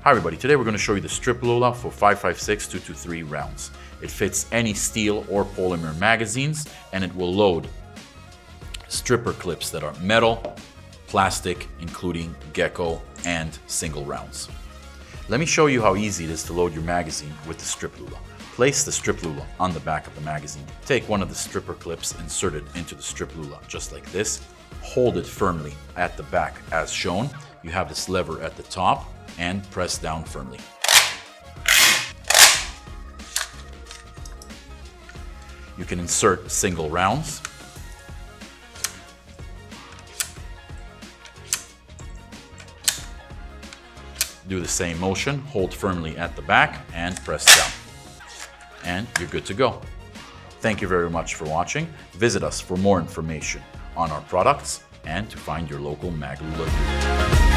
Hi everybody, today we're going to show you the StripLULA for 5.56 223 rounds. It fits any steel or polymer magazines and it will load stripper clips that are metal, plastic, including gecko and single rounds. Let me show you how easy it is to load your magazine with the StripLULA. Place the StripLULA on the back of the magazine. Take one of the stripper clips, insert it into the StripLULA just like this. Hold it firmly at the back as shown. You have this lever at the top and press down firmly. You can insert single rounds. Do the same motion, hold firmly at the back and press down. And you're good to go. Thank you very much for watching. Visit us for more information on our products and to find your local MagLULA dealer.